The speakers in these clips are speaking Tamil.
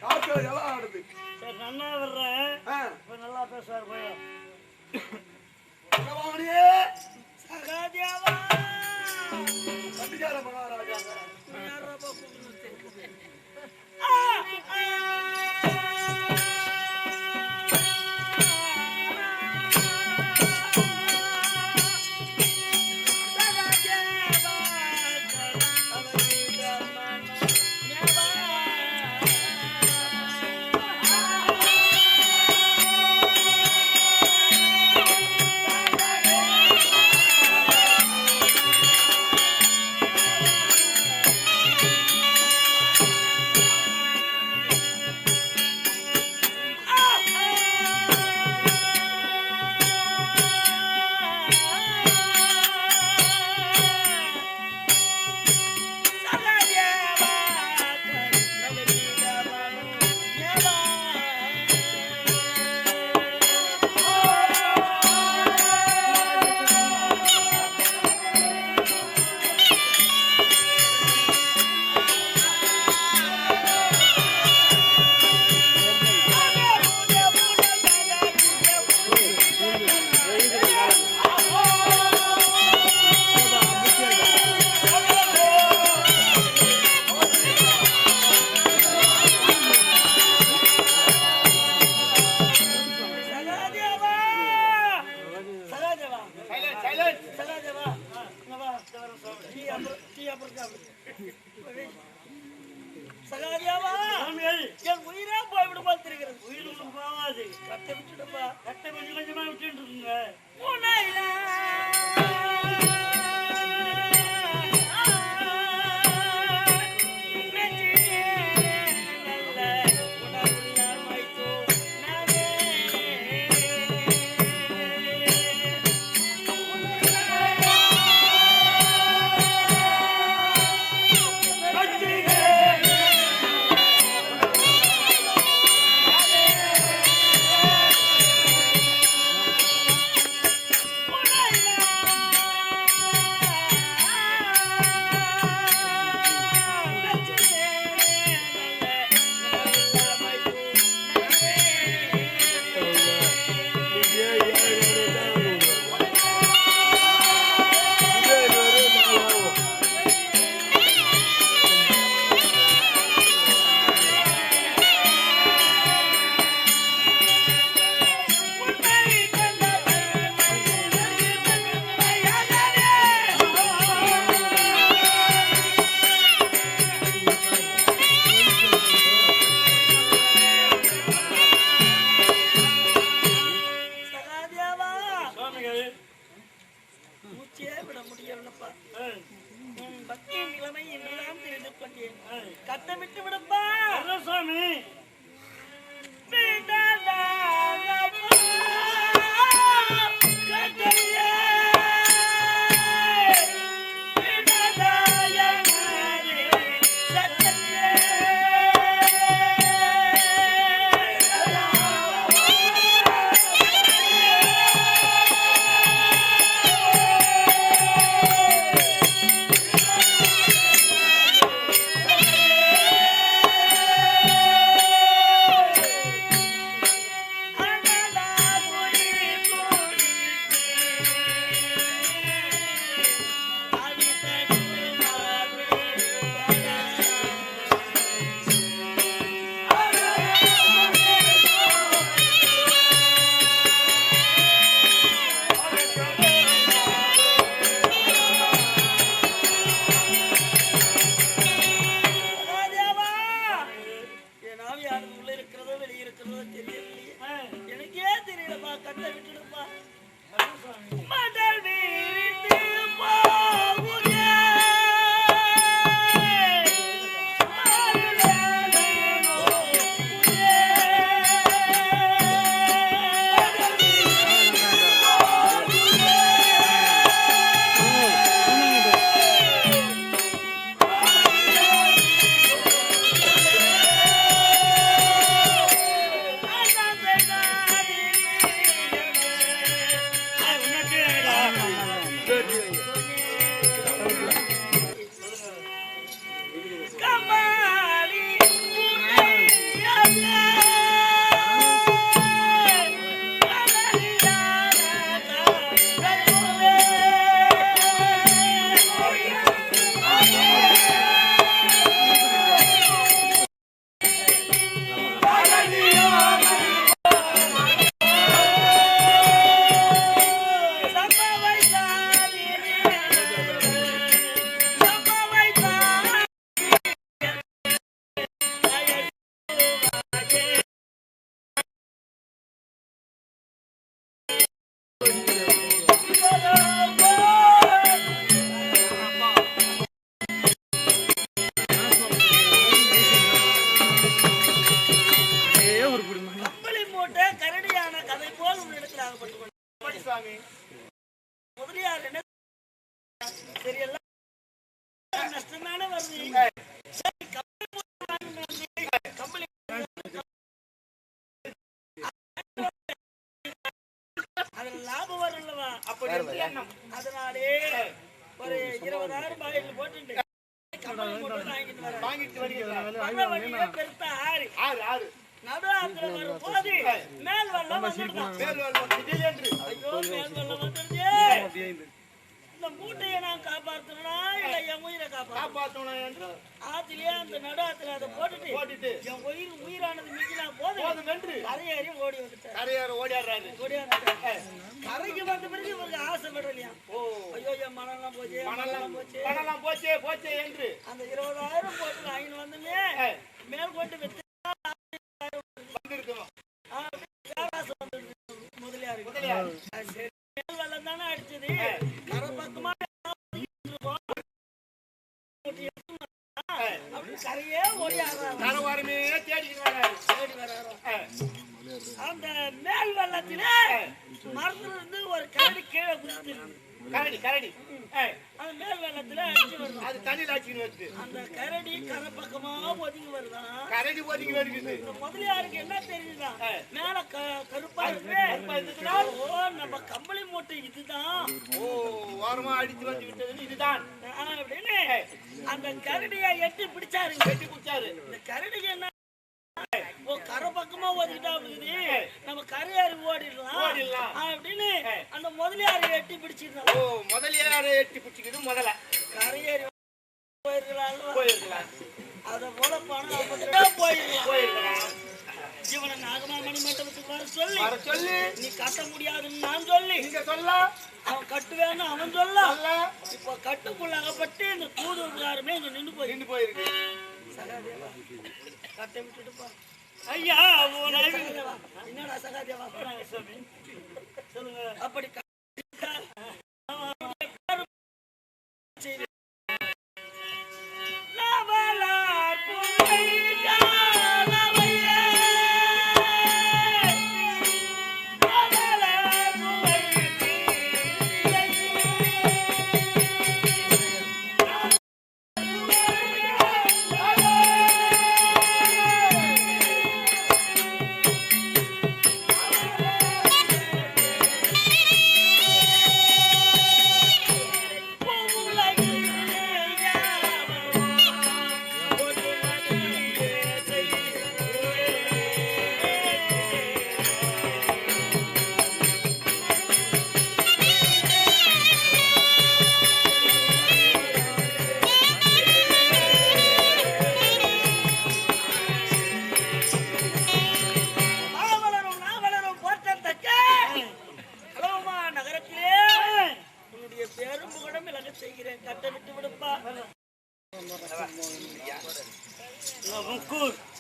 காய்ச்சல் எல்லாம் ஆடுது. சரி நன்னா வர்றேன். இப்ப நல்லா பேசுவார் போய். பகவானியே சகாதேவா கண்டிகார மகாராஜா சகாதேவா என் உயிரே போய்விடும் பார்த்திருக்கிறது. உயிர் ஒன்றும் போகாது. கட்டை விட்டுடுப்பா. கட்டை கொஞ்சம் கொஞ்சமா விட்டுட்டு இருக்குங்க. கட்டமிட்டு விடுப்பா சாமி. வருது. சரி, கம்பளி மூட்டை வாங்கிட்டு வந்து, கம்பளி அதுல லாபம் வரும் இல்லவா? அப்படி எண்ணம். அதனாலே ஒரு 20,000 பாக்கெட்ல போட்டு கம்பளி மூட்டை வாங்கிட்டு வரேன். வாங்கிட்டு வருகிறார். வர வழியில பெருத்த ஆறு. ஆறு. நடு ஆத்துல வரும் போது மேல் வெள்ளம் வந்துடுதான். மேல் வெள்ளம் திடீரென்று. ஐயோ, மேல் வெள்ளம் வந்துடுது. இந்த மூட்டையை நான் காப்பாத்தணும்னா இல்ல என் உயிரை காப்பாற்றணும் என்று ஆத்திலேயே அந்த நடு ஆத்துல அதை போட்டுட்டு என் உயிரானது மிஞ்சினா போதும் என்று கரையேறி ஓடி வந்துட்டேன். கரையாற ஓடியாடுறாரு. கரைக்கு வந்த பிறகு இவருக்கு ஆசைப்படலையா? ஐயோ, என் மனெல்லாம் போச்சு, பணம் போச்சே என்று அந்த 20,000 போட்டு வாங்கிட்டு வந்தோமே மேல் கொண்டு வித்து வந்திருக்கணும். முதலியாரு சரி, மேல் வெள்ளம் தானே அடிச்சது. கரை பக்கமா கரையே ஓடி கரவாரமே தேடி வராரு. அந்த மேல் வெள்ளத்திலே மரத்துல இருந்து ஒரு கரடி கீழே குதிச்சிருக்கு. கரடி அந்த மேல் வெள்ளத்துல அடிச்சு வருது. அது தண்ணியில் அடிச்சுன்னு வருது. அந்த கரடி கரை பக்கமா ஒதுங்கி வருதான். கரடி ஒதுங்கி வருகிறது. இந்த முதலியாருக்கு என்ன தெரியுதுதான்? மேல கருப்பா இருக்கு. ஓ, நம்ம கம்பளி மூட்டை இதுதான். ஓரமா அடிச்சு வந்து விட்டது இதுதான் அப்படின்னு அந்த கரடியை எட்டி பிடிச்சாரு. இந்த கரடிக்கு என்ன, கரை பக்கமா ஓடிக்கிட்டா இருக்குது, நம்ம கரையாறு ஓடிடலாம் அப்படின்னு அந்த முதலியாரை எட்டி பிடிச்சிருந்தோம். முதலியாரை எட்டி பிடிச்சிக்கிது. முதல்ல கரையேறி போயிருக்கலாம். அத போல பணம் போயிருக்கலாம். இவனை நாகமாமணி மண்டபத்துக்கு வர சொல்லி நீ கட்ட முடியாதுன்னு நான் சொல்லி இங்க சொல்ல அவன் கட்டுவேன்னு அவன் சொல்ல இப்ப கட்டுக்குள்ள அகப்பட்டு இந்த தூதுவர்காரமே இங்க நின்று போயிருக்கு. சகாதேவா, கட்டை விட்டுட்டுப்பா. ஐயா, என்னடா சகாதேவா சொல்லுங்க. அப்படி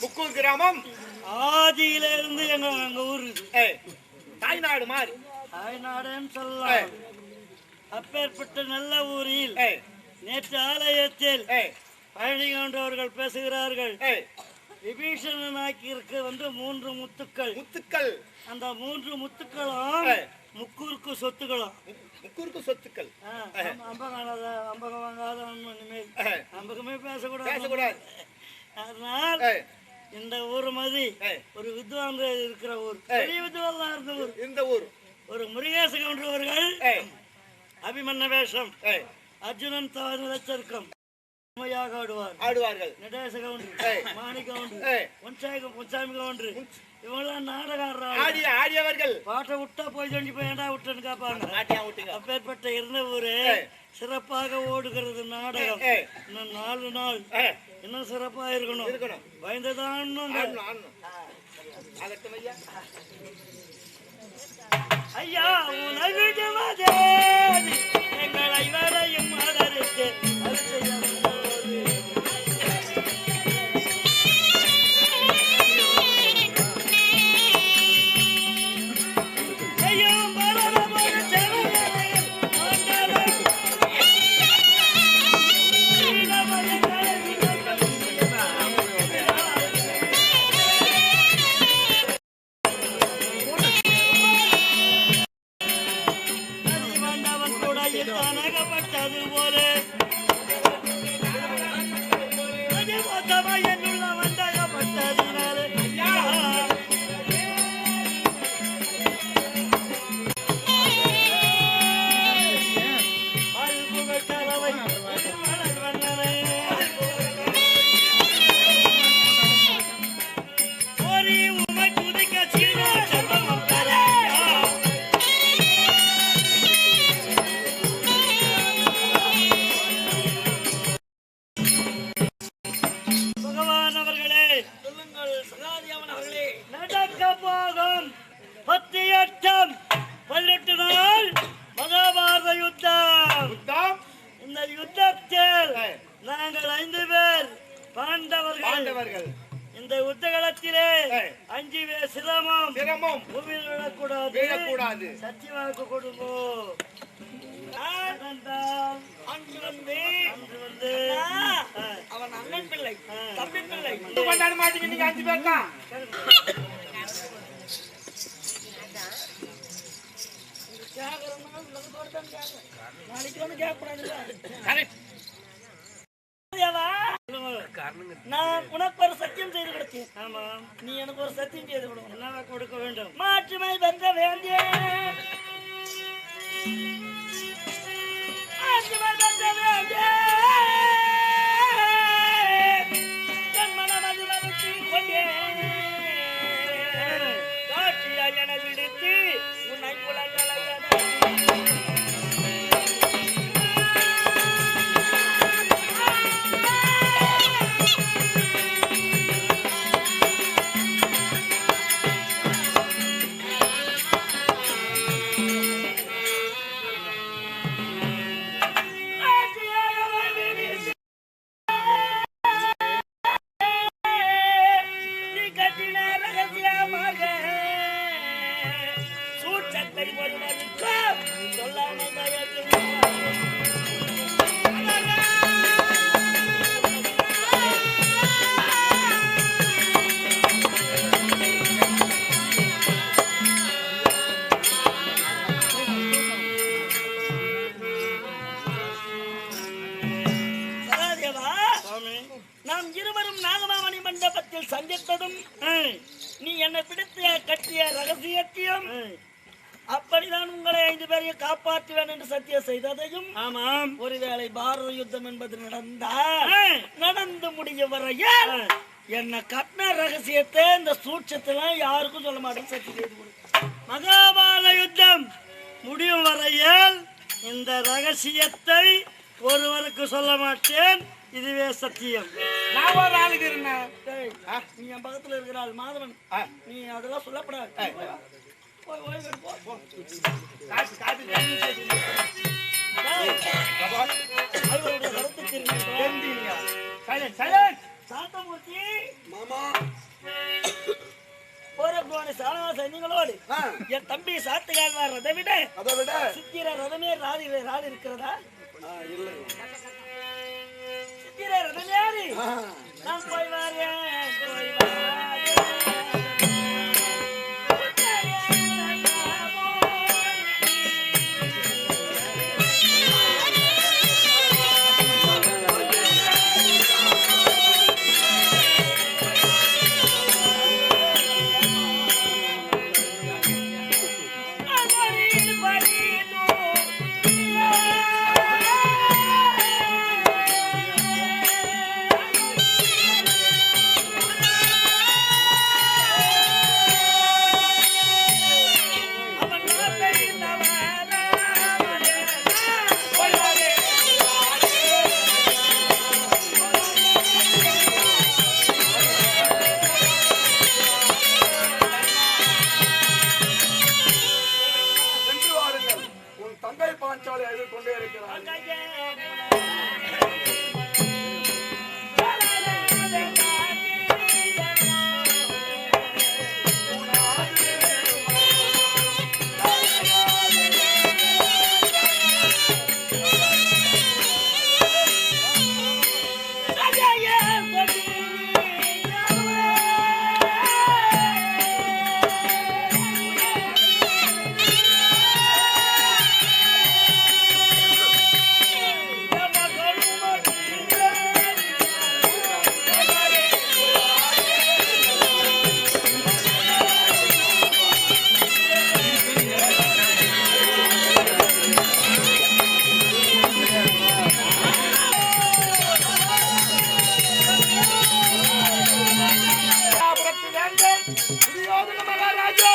முக்கூர் கிராமம் ஆதியில இருந்து எங்க ஊரு தாய்நாடு மாதிரி தாய்நாடுன்னு சொல்லலாம். அப்பேற்பட்ட நல்ல ஊரில் நேற்று ஆலயத்தில் பழனி கொண்டவர்கள் பேசுகிறார்கள். விபீஷணனாக்கிற்கு வந்து 3 முத்துக்கள். அந்த 3 முத்துக்களும் முக்கூருக்கு சொத்துக்களும். அம்பகம் வாங்காத அம்பகமே பேசக்கூடாது. அதனால் இந்த ஊர் மாதிரி ஒரு வித்வான் இருக்கிற ஊர், பெரிய வித்வான் தான் இருந்த ஊர். ஒரு முருகேச கவுண்டர்கள் அபிமன்ன வேஷம், அர்ஜுனன் தவறும் ஆடுவார்கள். Natesa counter, Mani counter, Ponsamy counter இவங்கெல்லாம் நாடகம் ஆடியவர்கள். பாட்டை விட்டா போய் சொல்லி போய் ஏண்டா விட்டுன்னு கேட்பாங்க. அப்பேற்பட்ட இருந்த ஊரு சிறப்பாக ஓடுகிறது நாடகம். இன்னும் 4 நாள் இன்னும் சிறப்பா இருக்கணும். பயந்துதான் ஐயா உலகிடுவதே எங்களை வரையும் ஆதரித்து சபையிலுள்ள வந்தகப்பட்டதினாலே நாங்கள் 5 பேர் பாண்டவர்கள் இந்த யுத்தகலத்திலே 5 பேர் சிரமம் பூமியில் விழக்கூடாது சத்தியவாக்கு கொடுங்கோ. அவன் அண்ணன் பிள்ளை தம்பி பிள்ளை கொண்டாட மாட்டீங்க நீங்க 5 பேர் தான். நாளைக்கு வந்து கேட்கக்கூடாது. நான் உனக்கு ஒரு சத்தியம் செய்து கொடுத்தேன். ஆமா, நீ எனக்கு ஒரு சத்தியம் செய்து கொடுக்கணும். என்ன கொடுக்க வேண்டும்? மாற்றுமை வென்ற வேண்டிய மாற்றுமை வென்ற வேண்டிய மனம் அது வளர்ச்சி கொண்டே காட்சியா என விடுத்து உன்னை புலங்களை நாம் இருவரும் நாகமாமணி மண்டபத்தில் சந்தித்ததும் நீ என்னை பிடித்த கட்டிய ரகசியத்தையும் அப்படிதான் உங்களை 5 பேரையும் காப்பாற்றுவேன் என்று சத்தியம் செய்ததையும் ஆமாம் ஒருவேளை பாரத யுத்தம் என்பது நடந்து முடிய வரையில் என்ன கட்டின ரகசியத்தை இந்த சூட்சத்தெல்லாம் யாருக்கும் சொல்ல மாட்டேன் சத்தியம் செய்து கொடு. மகாபாரத யுத்தம் முடியும் வரையில் இந்த ரகசியத்தை ஒருவருக்கு சொல்ல மாட்டேன். இதுவே சத்தியம். நான் ஒரு ஆளுக்கு இருந்தேன். நீ என் பக்கத்துல இருக்கிற ஆள் மாதவன், நீ அதெல்லாம் சொல்லப்படாது. என் தம்பி சாத்துகால் ரதை விட சித்திர ரதமே ராதி இருக்கிறதா? நான் போய் வரேன். துரியோதன மகாராஜா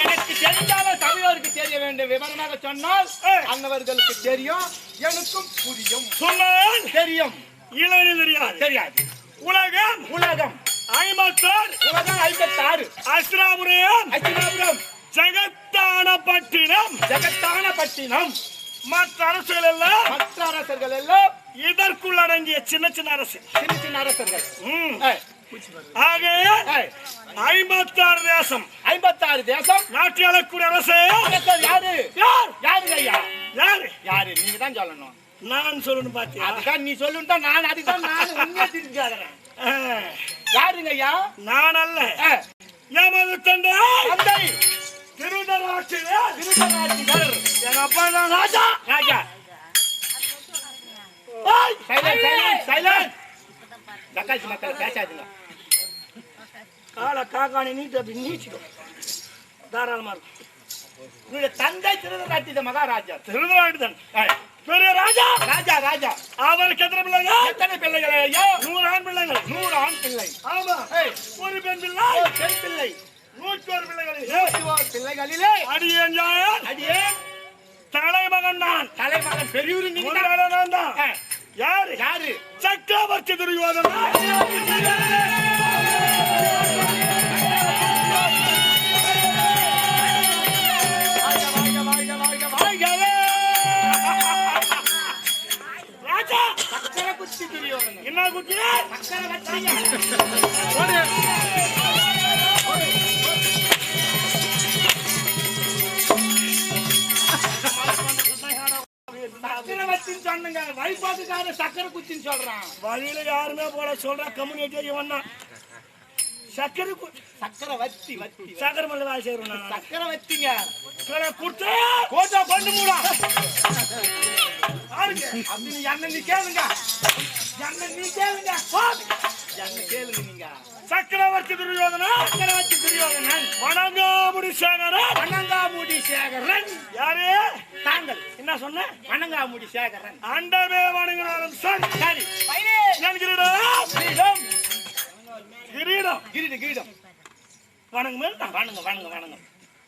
எனக்கு தெரிஞ்சாலும் சபையோருக்கு தெரிய வேண்டும். விவரமாக சொன்னால் அன்னவர்களுக்கு தெரியும், எனக்கும் புரியும். சொன்னால் தெரியும், இளைஞர் தெரியாது. தெரியாது. உலகம் உலகம் 56, உலகம் 56. அஸ்ராபுரம், அச்சிராபுரம், ஜெகத்தானப்பட்டினம், ஜெகத்தானப்பட்டினம். மற்ற அரசுகள் எல்லாம், மற்ற அரசர்கள் எல்லாம் இதற்குள் அடங்கிய சின்ன சின்ன அரசு, சின்ன சின்ன அரசர்கள். ஆக 56 தேசம், 56 தேசம் நாட்டில் ஆளக்கூடிய அரசு அரசர் யாரு? யார்? யாரு ஐயா? யாரு? யாரு? நீங்க தான் சொல்லணும். நான் சொல்லணும் பாத்தியா? அதுதான் நீ சொல்லுண்டா, நான் அதுதான் நான் உண்மையா திருப்பிக்கிறேன். யாருங்க ஐயா? நான் அல்ல, எமது தந்தை தந்தை திருதராட்சியர். திருதராட்சியர். எங்க அப்பா தான் ராஜா. ராஜா. Silent, silent, silent. தக்காளி மக்கள் பேசாதுங்க. காலை காக்கானி நீட்டு அப்படி நீச்சிடும், தாராளமா இருக்கும். உங்களுடைய தந்தை திருதராட்சிய மகாராஜா. திருதராட்சியன் பெரிய ராஜா. ராஜா, ராஜா. அவருக்கு எத்தனை பிள்ளைங்க? எத்தனை பிள்ளைகள் ஐயா? 100 ஆண் பிள்ளைகள். 100 ஆண் பிள்ளை. ஆமா. ஒரு பெண் பிள்ளை. ஒரு பெண் பிள்ளை. 101 பிள்ளைகள். 101 பிள்ளைகளிலே அடியேன் அடியேன் தலைமகன் நான். தலைமகன் பெரியவர் நீங்க ஒரு வேளை நான் தான். யாரு? யாரு? சக்கரவர்த்தி துரியோதனா. ராஜா சக்கரவர்த்தி துரியோதனன். என்ன குட்டி? சக்கரவர்த்தியா? சக்கரவர்த்தின்னு சொன்னங்க, வைப்பாட்டுக்கார சக்கர குச்சின்னு சொல்றான். வழியில யாருமே போல சொல்ற கம்யூனிட்டி இவன் தான். சக்கரை சக்கரவர்த்தி, வத்தி, சக்கரை மல்ல வேலை செய்யறோம். சக்கரவர்த்திங்க. குடுத்த கோட்டா பண்ணு மூடா. ஆளுங்க அப்படி என்ன நீ கேளுங்க, என்ன நீ கேளுங்க, என்ன கேளுங்க நீங்க. சக்கரவர்த்தி துரியோதனா. சக்கரவர்த்தி துரியோதனன். வணங்காமுடி சேகரன். வணங்காமுடி சேகரன். யாரு? தாங்கள். என்ன சொன்ன? வணங்காமுடி சேகரன். அண்டமே வணங்கினாலும் சரி. சரி. நான் கிரீடம். கிரீடம். கிரீடம். கிரீடம். வணங்குமே. வணங்க, வணங்க, வணங்க.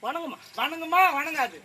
வணங்குமா? வணங்குமா, வணங்காது.